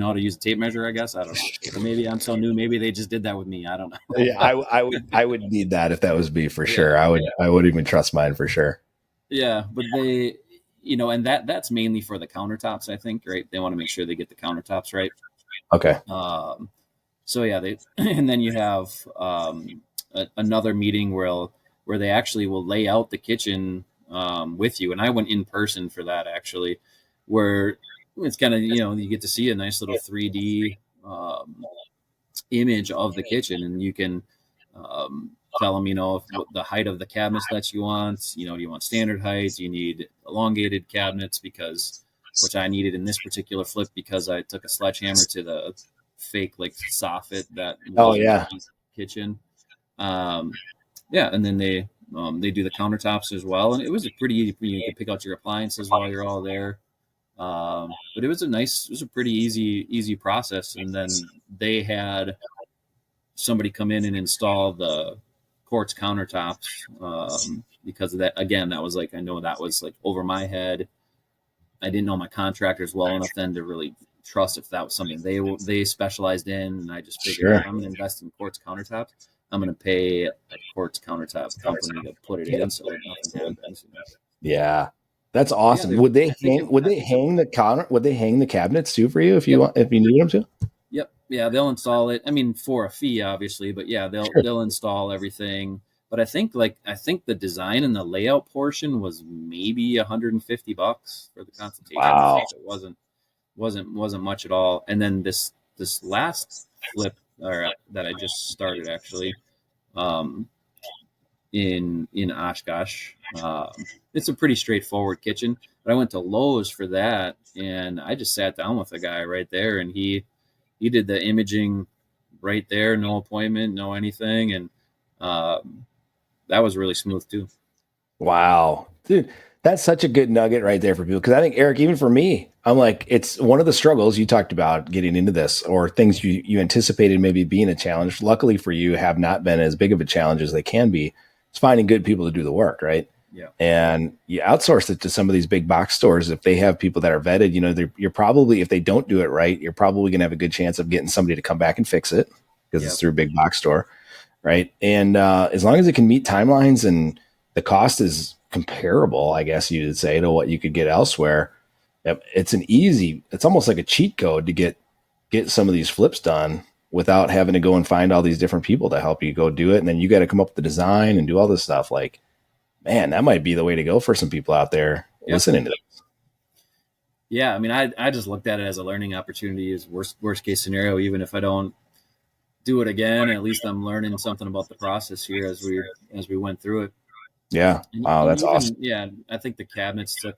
how to use a tape measure, I guess. I don't know. Or maybe I'm so new. Maybe they just did that with me. I don't know. Yeah, I would need that if that was me for sure. I would even trust mine for sure. Yeah. But they, and that's mainly for the countertops, I think, right? They want to make sure they get the countertops right. Okay. So yeah, and then you have another meeting where they actually will lay out the kitchen with you. And I went in person for that actually, where it's kind of, you get to see a nice little 3D image of the kitchen and you can tell them, what the height of the cabinets that you want, do you want standard height? Do you need elongated cabinets which I needed in this particular flip because I took a sledgehammer to the fake like soffit that was in the kitchen. And then they They do the countertops as well, and it was a pretty easy. You could pick out your appliances while you're all there. But it was a pretty easy process. And then they had somebody come in and install the quartz countertops, because of that. Again, that was like, I know that was like over my head. I didn't know my contractors well enough then to really trust if that was something they specialized in. And I just figured, Sure. if I'm going to invest in quartz countertops, I'm going to pay a quartz countertop company to put it in, so nothing happens. Yeah. That's Yeah, awesome. Would they hang would they hang the cabinets too for you if you Yep. want, if you need them to? Yep. Yeah, they'll install it. I mean, for a fee, obviously, but yeah, Sure. they'll install everything. But I think the design and the layout portion was maybe $150 for the consultation. Wow. So it wasn't much at all. And then this last flip, or that I just started actually, um, in Oshkosh. It's a pretty straightforward kitchen, but I went to Lowe's for that, and I just sat down with a guy right there, and he did the imaging right there, no appointment, no anything, and that was really smooth too. Wow. Dude, that's such a good nugget right there for people. Cause I think, Eric, even for me, I'm like, it's one of the struggles you talked about getting into this, or things you anticipated maybe being a challenge. Luckily for you, have not been as big of a challenge as they can be. It's finding good people to do the work, right? Yeah. And you outsource it to some of these big box stores. If they have people that are vetted, you're probably, if they don't do it right, you're probably going to have a good chance of getting somebody to come back and fix it because Yep. it's through a big box store, right? And as long as it can meet timelines and the cost is comparable, I guess you would say, to what you could get elsewhere, it's almost like a cheat code to get some of these flips done without having to go and find all these different people to help you go do it. And then you got to come up with the design and do all this stuff. Like, man, that might be the way to go for some people out there listening to this. Yeah, I mean, I just looked at it as a learning opportunity. As worst case scenario, even if I don't do it again, at least I'm learning something about the process here as we went through it. Yeah. Wow, And that's even, awesome. yeah, I think the cabinets took.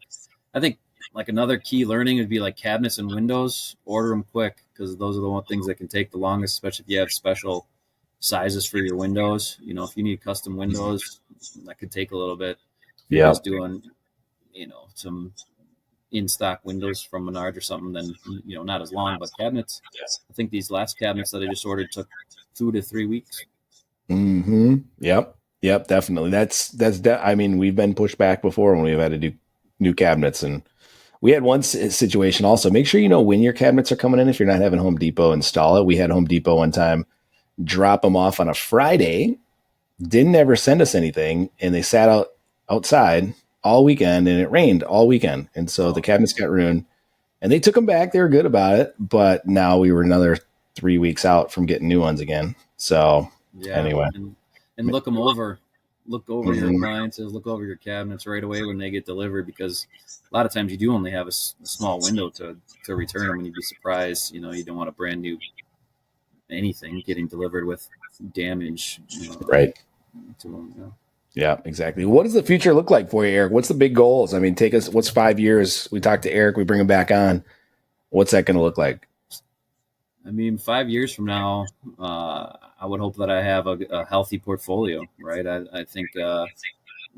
I think like another key learning would be like cabinets and windows. Order them quick, because those are the one things that can take the longest, especially if you have special sizes for your windows. If you need custom windows, that could take a little bit. If you're Yeah. just doing, some in stock windows from Menards or something, then not as long. But cabinets, I think these last cabinets that I just ordered took 2 to 3 weeks. Mm-hmm. Yep. Yep. Definitely. I mean, we've been pushed back before when we've had to do new cabinets, and we had one situation also. Make sure you know when your cabinets are coming in. If you're not having Home Depot install it, we had Home Depot one time drop them off on a Friday, didn't ever send us anything, and they sat outside all weekend, and it rained all weekend, and so the cabinets got ruined. And they took them back. They were good about it, but now we were another 3 weeks out from getting new ones again. So Yeah, anyway, and look over your mhm, appliances, look over your cabinets right away when they get delivered, because a lot of times you do only have a small window to return them, and you'd be surprised. You don't want a brand new anything getting delivered with damage right. to them. Yeah, exactly. What does the future look like for you, Eric? What's the big goals? I mean, what's 5 years? We talked to Eric, we bring him back on. What's that going to look like? I mean, 5 years from now, I would hope that I have a healthy portfolio, right? I think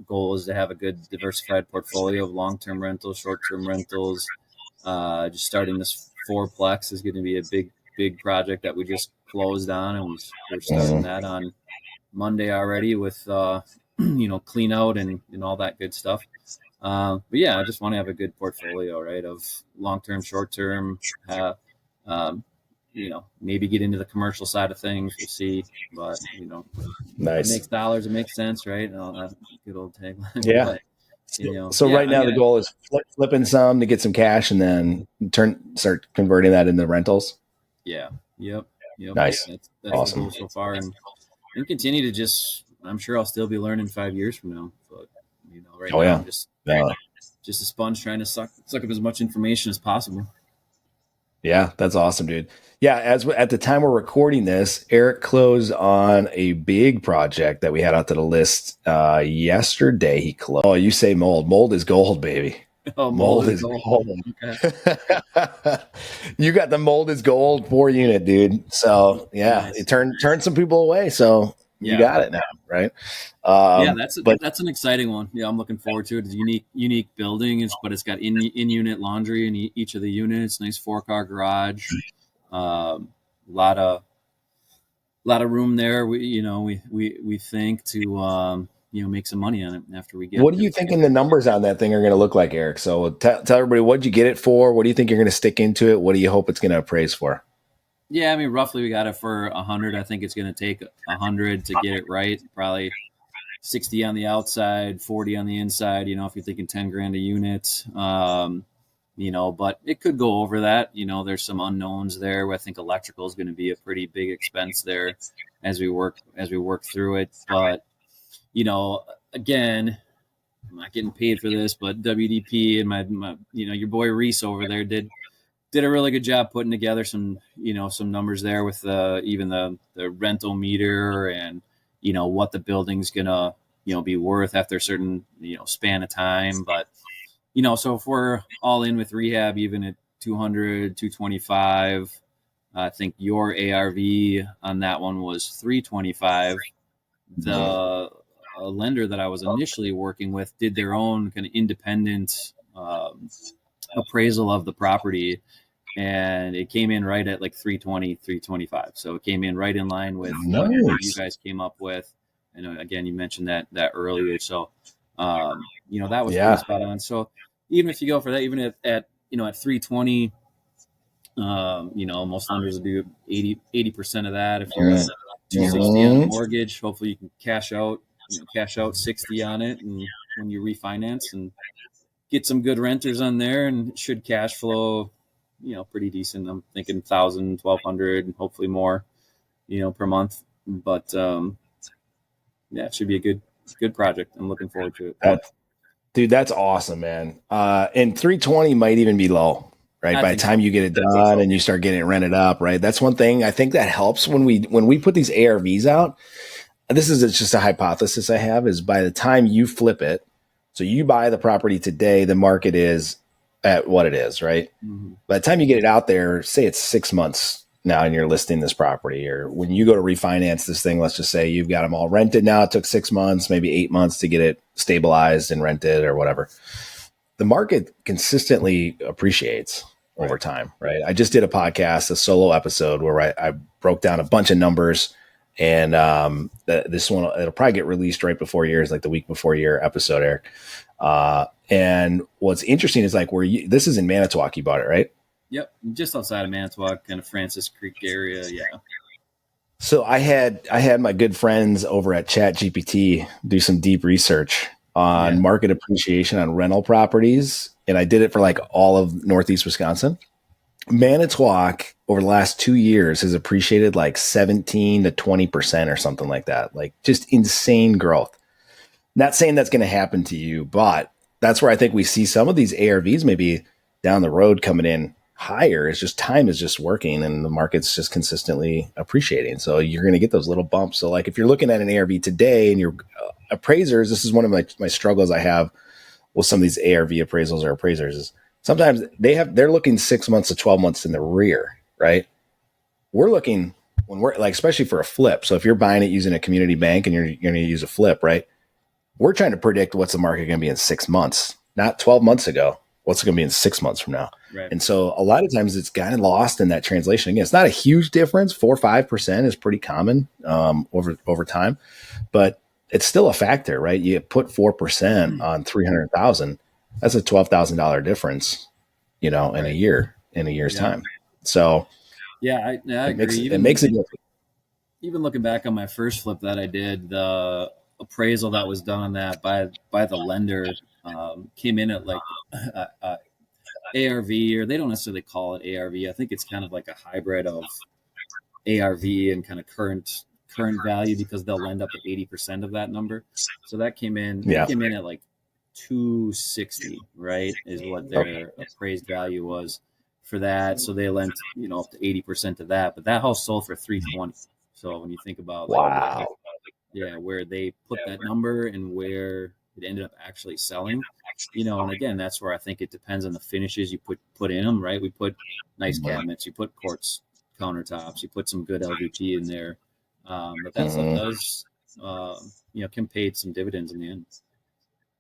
goal is to have a good diversified portfolio of long-term rentals, short-term rentals. Just starting this fourplex is going to be a big project that we just closed on, and we're starting Mhm. that on Monday already with clean out and all that good stuff. But yeah, I just want to have a good portfolio, right, of long-term, short-term. Um, maybe get into the commercial side of things. We'll see, but if it Nice. makes dollars, it makes sense, right? And all that good old tagline. Yeah. But So yeah, right I now mean, the goal is flipping some to get some cash, and then start converting that into rentals. yeah, yep. Nice. That's the Awesome. goal so far, and continue to just. I'm sure I'll still be learning 5 years from now, but right Oh now yeah. I'm Yeah. just a sponge trying to suck up as much information as possible. Yeah, that's awesome, dude. Yeah, at the time we're recording this, Eric closed on a big project that we had out to the list yesterday. He closed. Oh, you say mold. Mold is gold, baby. Oh, mold Mold is is gold. gold. Okay. You got the mold is gold 4 unit, dude. So yeah, Nice. it turned some people away. So You Yeah. got it now, right? Yeah, But that's an exciting one. Yeah, I'm looking forward to it. It's a unique building, but it's got in unit laundry in each of the units. Nice 4-car garage. A lot of room there. We think to make some money on it after we get what do you thinking the numbers on that thing are going to look like, Eric? So tell everybody, what'd you get it for? What do you think you're going to stick into it? What do you hope it's going to appraise for? Yeah, I mean, roughly we got it for 100. I think it's going to take 100 to get it right. Probably 60 on the outside, 40 on the inside. If you're thinking 10 grand a unit, but it could go over that. There's some unknowns there. I think electrical is going to be a pretty big expense there as we work through it. But again, I'm not getting paid for this, but WDP and my your boy Reese over there did a really good job putting together some numbers there with even the rental meter and what the building's gonna be worth after a certain span of time. But so if we're all in with rehab, even at 200, 225, I think your ARV on that one was 325. The lender that I was initially working with did their own kind of independent appraisal of the property, and it came in right at like 320, 325. So it came in right in line with what you guys came up with. And again, you mentioned that earlier. So, that was pretty spot on. So even if you go for that, even at 320, most lenders will do 80% of that. If you're at 260 on a mortgage, hopefully you can cash out 60 on it. And when you refinance and get some good renters on there, and it should cash flow, pretty decent. I'm thinking 1,000, 1,200, and hopefully more, per month. But it should be a good project. I'm looking forward to it. Dude, that's awesome, man. And 320 might even be low, right? By the time you get it done and you start getting it rented up, right? That's one thing I think that helps when we put these ARVs out. This is just a hypothesis I have, is by the time you flip it, so you buy the property today, the market is at what it is, right? Mm-hmm. By the time you get it out there, say it's 6 months now and you're listing this property, or when you go to refinance this thing, let's just say you've got them all rented now. It took 6 months, maybe 8 months to get it stabilized and rented or whatever. The market consistently appreciates over time, right? I just did a podcast, a solo episode where I broke down a bunch of numbers. And this one, it'll probably get released right before yours, like the week before your episode, Eric. And what's interesting is like this is in Manitowoc, you bought it, right? Yep, just outside of Manitowoc, kind of Francis Creek area, yeah. So I had my good friends over at ChatGPT do some deep research on market appreciation on rental properties, and I did it for like all of Northeast Wisconsin. Manitowoc over the last 2 years has appreciated like 17 to 20% or something like that. Like just insane growth. Not saying that's going to happen to you, but that's where I think we see some of these ARVs maybe down the road coming in higher. It's just time is just working and the market's just consistently appreciating. So you're going to get those little bumps. So like if you're looking at an ARV today and your appraisers, this is one of my struggles I have with some of these ARV appraisals or appraisers is sometimes they're looking 6 months to 12 months in the rear, right? We're looking when we're like, especially for a flip. So if you're buying it using a community bank and you're going to use a flip, right? We're trying to predict what's the market going to be in 6 months, not 12 months ago. What's it going to be in 6 months from now? Right. And so a lot of times it's gotten lost in that translation. Again, it's not a huge difference. 4 or 5% is pretty common over time, but it's still a factor, right? You put 4% on 300,000. That's a $12,000 difference, in a year's time. So I agree. It makes a difference. Even looking back on my first flip that I did, the appraisal that was done on that by the lender came in at like ARV, or they don't necessarily call it ARV. I think it's kind of like a hybrid of ARV and kind of current value, because they'll lend up to 80% of that number. So that came in at like 260, right, is what their appraised value was for that. So they lent up to 80% of that, but that house sold for 320. So when you think about where they put that number and where it ended up actually selling, and again, that's where I think it depends on the finishes you put in them, right? We put nice cabinets, you put quartz countertops, you put some good LVP in there, but that stuff can pay some dividends in the end.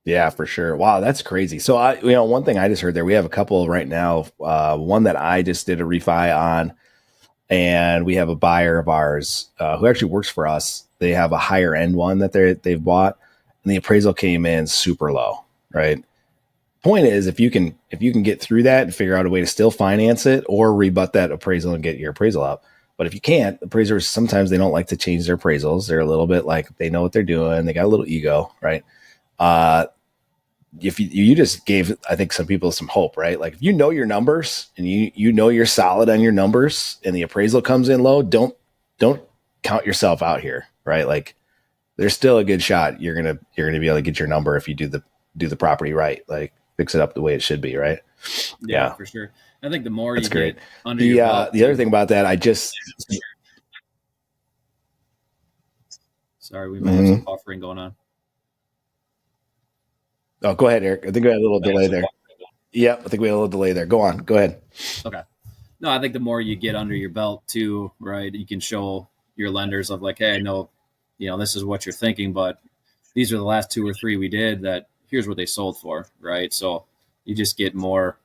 Yeah, for sure. Wow, that's crazy. So one thing I just heard there, we have a couple right now. One that I just did a refi on, and we have a buyer of ours who actually works for us. They have a higher end one that they've bought, and the appraisal came in super low. Right. Point is, if you can get through that and figure out a way to still finance it or rebut that appraisal and get your appraisal up. But if you can't, appraisers sometimes they don't like to change their appraisals. They're a little bit like they know what they're doing. They got a little ego, right? Uh, if you just gave, I think, some people some hope, right? Like if you know your numbers and you know you're solid on your numbers and the appraisal comes in low, don't count yourself out here, right? Like there's still a good shot you're gonna be able to get your number if you do the property right, like fix it up the way it should be, right? Yeah, for sure. I think the more That's you great. get under your belt, The other thing about that, I just sorry, we might have some buffering going on. Oh, go ahead, Eric. I think we had a little delay there. Yep, I think we had a little delay there. Go on. Go ahead. Okay. No, I think the more you get under your belt too, right? You can show your lenders of like, hey, I know, this is what you're thinking, but these are the last 2 or 3 we did that here's what they sold for, right? So you just get more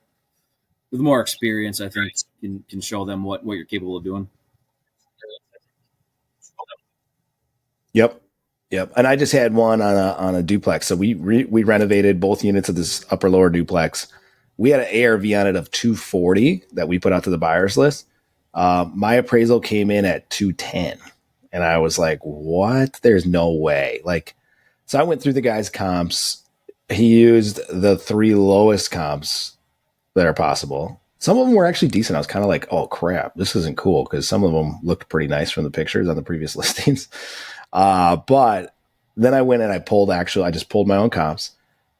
with more experience, I think can show them what you're capable of doing. Yep. Yep. And I just had one on a duplex. So we renovated both units of this upper lower duplex. We had an ARV on it of 240 that we put out to the buyers list. My appraisal came in at 210. And I was like, what? There's no way. Like, so I went through the guy's comps. He used the 3 lowest comps that are possible. Some of them were actually decent. I was kind of like, oh crap, this isn't cool, because some of them looked pretty nice from the pictures on the previous listings. But then I went and I just pulled my own comps,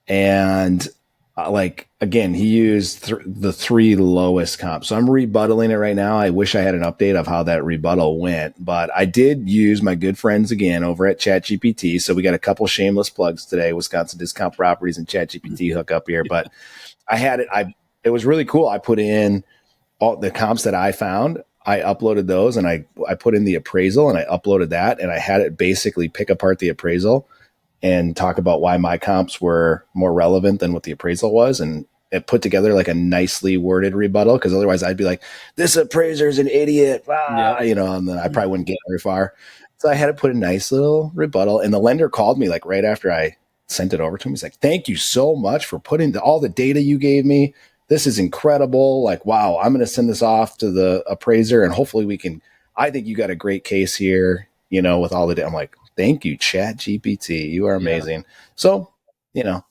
and like again, he used the 3 lowest comps. So I'm rebuttaling it right now. I wish I had an update of how that rebuttal went, but I did use my good friends again over at ChatGPT. So we got a couple shameless plugs today: Wisconsin Discount Properties and ChatGPT hook up here. But I had it. It was really cool. I put in all the comps that I found. I uploaded those, and I put in the appraisal, and I uploaded that, and I had it basically pick apart the appraisal and talk about why my comps were more relevant than what the appraisal was. And it put together like a nicely worded rebuttal, because otherwise I'd be like, this appraiser's an idiot, and then I probably wouldn't get very far. So I had to put a nice little rebuttal, and the lender called me like right after I sent it over to him. He's like, thank you so much for putting all the data you gave me. This is incredible. Like, wow, I'm going to send this off to the appraiser, and hopefully I think you got a great case here, with all the data. I'm like, thank you, ChatGPT. You are amazing. Yeah. So,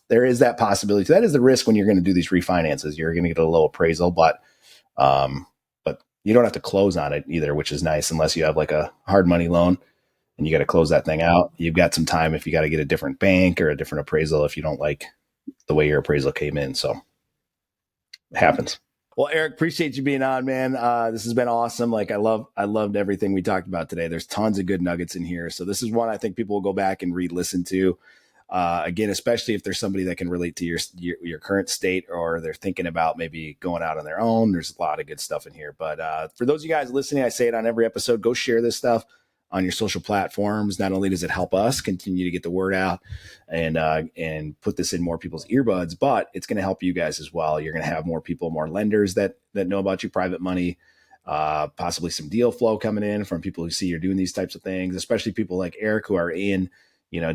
there is that possibility. That is the risk when you're going to do these refinances. You're going to get a low appraisal, but you don't have to close on it either, which is nice, unless you have like a hard money loan and you got to close that thing out. You've got some time if you got to get a different bank or a different appraisal if you don't like the way your appraisal came in. So it happens. Well, Eric, appreciate you being on, man. This has been awesome. Like I loved everything we talked about today. There's tons of good nuggets in here. So this is one I think people will go back and re-listen to. Again, especially if there's somebody that can relate to your current state, or they're thinking about maybe going out on their own. There's a lot of good stuff in here. But for those of you guys listening, I say it on every episode, go share this stuff on your social platforms. Not only does it help us continue to get the word out and put this in more people's earbuds, but it's going to help you guys as well. You're going to have more people, more lenders that know about your private money, possibly some deal flow coming in from people who see you're doing these types of things, especially people like Eric who are in,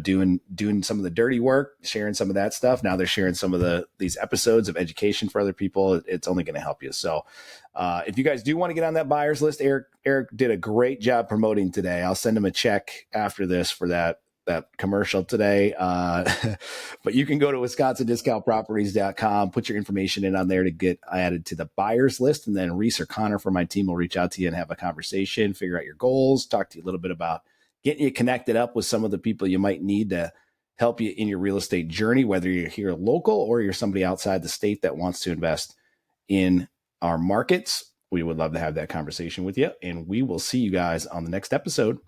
doing some of the dirty work, sharing some of that stuff. Now they're sharing some of these episodes of education for other people. It's only going to help you. So if you guys do want to get on that buyers list, Eric did a great job promoting today. I'll send him a check after this for that commercial today. But you can go to WisconsinDiscountProperties.com, put your information in on there to get added to the buyers list. And then Reese or Connor from my team will reach out to you and have a conversation, figure out your goals, talk to you a little bit about getting you connected up with some of the people you might need to help you in your real estate journey, whether you're here local or you're somebody outside the state that wants to invest in our markets. We would love to have that conversation with you, and we will see you guys on the next episode